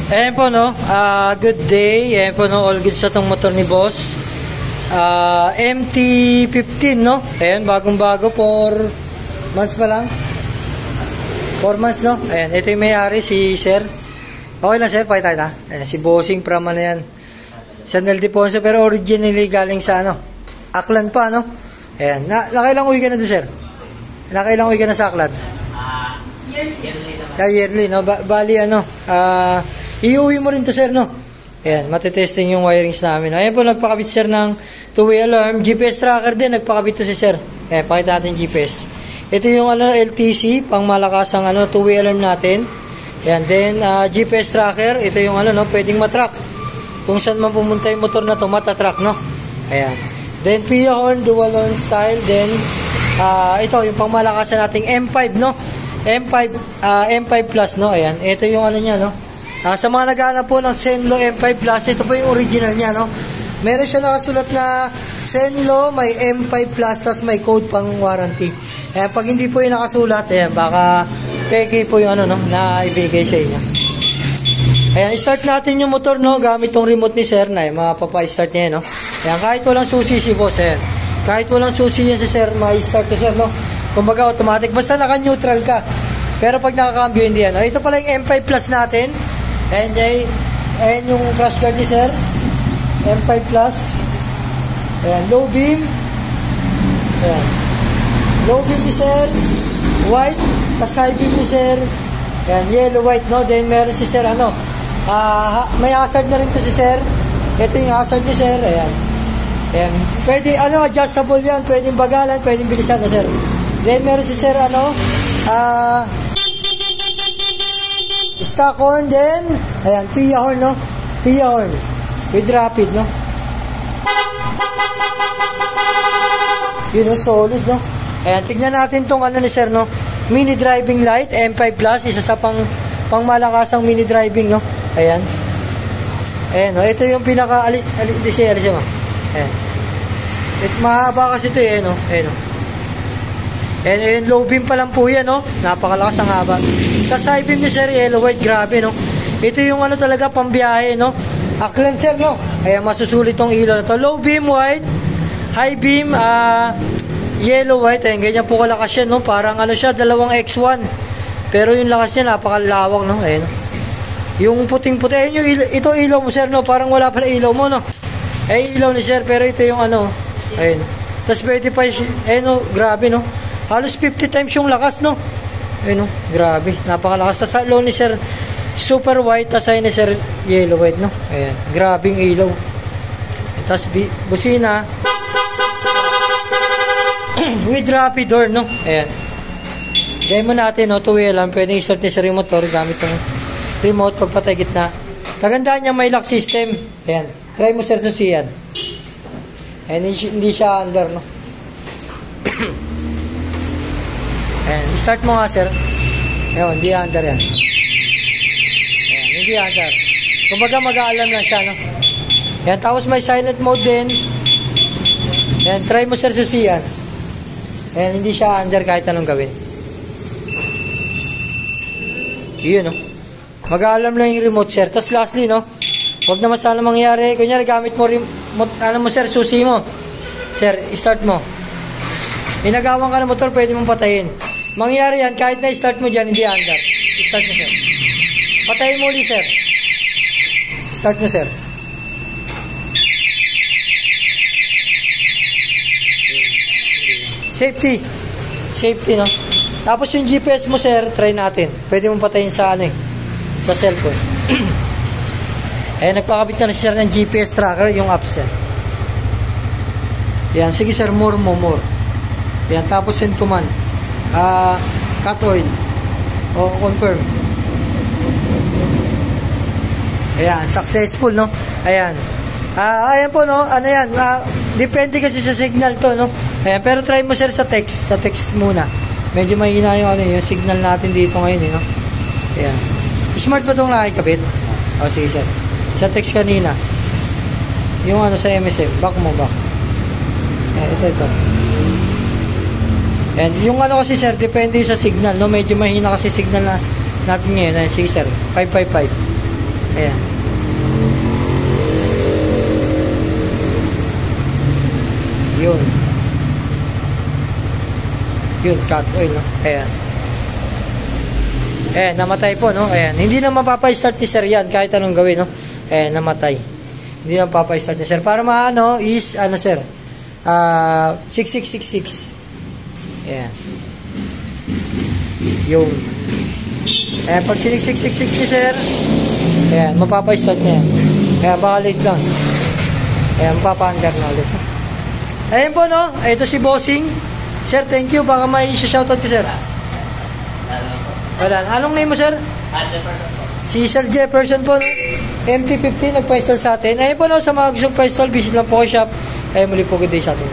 Ayan po no, good day. Ayan po no, all good sa tong motor ni boss. MT-15 no. Ayan, bagong-bago, 4 months pa lang. 4 months no. Ayan, ito yung may-ari, si sir. Okay lang sir, pakita na. Ayan, si Bossing from ano yan, San Ildefonso, pero originally galing sa ano, Aklan pa no. Ayan, nakailang uwi ka na doon sir? Nakailang uwi ka na sa Aklan? Yearly no. Bali ano, iuwi mo rin to sir no. Ayan, matitesting yung wirings namin. Ayan po, nagpakabit sir ng two-way alarm. GPS tracker din, nagpakabit to si sir. Ayan, pakita natin GPS. Ito yung ano, LTC, pang malakasang ano, two-way alarm natin. Ayan, then GPS tracker, ito yung ano, no, pwedeng matrack. Kung saan man pumunta yung motor na to, matatrack, no. Ayan. Then PIA horn, dual horn style. Then ito yung pang malakasan nating M5, no. M5 Plus, no. Ayan, ito yung ano niya, no. Sa mga naghahanap po ng Zenlo M5 Plus, ito po yung original niya, no. Meron siya nakasulat na Zenlo, may M5 Plus, tas may code pang warranty. Ayan, pag hindi po yung nakasulat, ayan, baka peke po yung ano, no, na ibigay sa inyo. Ayan, start natin yung motor, no, gamit tong remote ni sir na, mapapa-start niya, no. Ayan, kahit walang susi si boss, ayan. Kahit walang susi yan si sir, ma-start ni sir, no. Kumbaga automatic, basta naka-neutral ka. Pero pag nakakambyo, hindi yan. Ito pala yung M5 Plus natin. Ayan yung crash guard ni sir, M5 Plus. Ayan, low beam. Ayan, low beam ni sir, white. Tas high beam ni sir, ayan, yellow, white, no. Then meron si sir ano, may hazard na rin to si sir. Ito yung hazard ni sir. Ayan, ayan, pwede ano, adjustable yan, pwedeng bagalan, pwedeng bilisan na sir. Then meron si sir ano, stock horn din. Ayan, PIA horn, no? PIA horn with rapid, no? Yun, no? Solid, no? Ayan, tignan natin tong ano ni sir, no? Mini driving light, M5 Plus, isa sa pang malakasang mini driving, no? Ayan. Ayan, no? Ito yung pinaka, alis mo. Ayan. Mahaba kasi ito, eh, no? Ayan, no? And low beam pa lang po yan, no? Napakalakas ang haba. Tapos high beam ni sir, yellow, white, grabe, no? Ito yung ano talaga, pambiyahe, no? Aklan sir, no? Ayan, masusulit tong ilaw na to. Low beam, white, high beam, yellow, white. Ayan, ganyan po kalakas yan, no? Parang ano siya, dalawang X1. Pero yung lakas niya, napakalawak, no? Ayan, no? Yung puting-puti, ayan yung ito ilaw mo, sir, no? Parang wala pala ilaw mo, no? Eh, ilaw ni sir, pero ito yung ano, ayan. Tapos pwede pa, ayan, no? Grabe, no? Halos 50 times yung lakas, no? Ayun, no? Grabe, napakalakas. Tapos low ni sir, super white. Tapos ayun ni sir, yellow white, no? Ayan, grabing ilaw. Tapos busina with rapid door, no? Ayan, demo natin, no? Two-way lang, pwedeng i-start ni sir yung motor gamit ng remote pagpatay gitna. Kagandaan niya, may lock system. Ayan, try mo sir susiyan. Ayan, hindi siya under, no? Ayan, start mo nga sir. Ayan, hindi under yan. Ayan, hindi under. Kumbaga mag-aalam lang siya, no? Ayan, tapos may silent mode din. Ayan, try mo sir susiyan. Ayan, hindi siya under kahit anong gawin. Yun, no? Mag-aalam lang yung remote sir. Tapos lastly, no? Huwag naman sana mangyari. Kunyari, gamit mo remote, ano mo sir, susi mo. Sir, start mo. Inagawan ka ng motor, pwede mong patayin. Mangyari yan, kahit na start mo dyan, hindi under. Start mo, sir. Patayin mo ulit, sir. Start mo, sir. Safety. Safety, no? Tapos yung GPS mo, sir, try natin. Pwede mong patayin sa, ano eh, sa cellphone. Nagpakabit na sir ng GPS tracker, yung apps, sir. Yan, sige, sir, more. Yan, tapos send command. Cut oil. O, confirm. Ayan, successful, no? Ayan. Ayan po, no? Ano yan? Depende kasi sa signal to, no? Ayan, pero try mo sir sa text. Sa text muna. Medyo mahina yung, ano, yung signal natin dito ngayon, no? Ayan. Smart ba itong nakikabit? O, sige, sir. Sa text kanina. Yung ano sa MSM. Back mo, back. Ayan, ito. And yung ano kasi sir, depende sa signal, no? Medyo mahina kasi signal na natin ngayon. Sige sir, 555. Ayan. Yun. Yun, cut oil, no? Ayan. Ayan, namatay po, no? Ayan. Hindi na mapapa-start ni sir yan kahit anong gawin, no? Ayan, namatay. Hindi na mapapa-start ni sir. Para maano is, ano sir? 6666. Ayan. Yun. Ayan, pag siniksik-sik-sik ni sir, ayan, mapapa-start niya. Ayan, baka late lang. Ayan, mapapa-under na ulit. Ayan po, no? Ito si Bossing. Sir, thank you. Baka may shoutout ko, sir. Wala. Anong name mo, sir? Jefferson po. Si Sir Jefferson po, no? MT-50, nagpa-install sa atin. Ayan po, no? Sa mga gusto pa-install, visit lang po ko shop. Ayan, muli po, good day sa atin.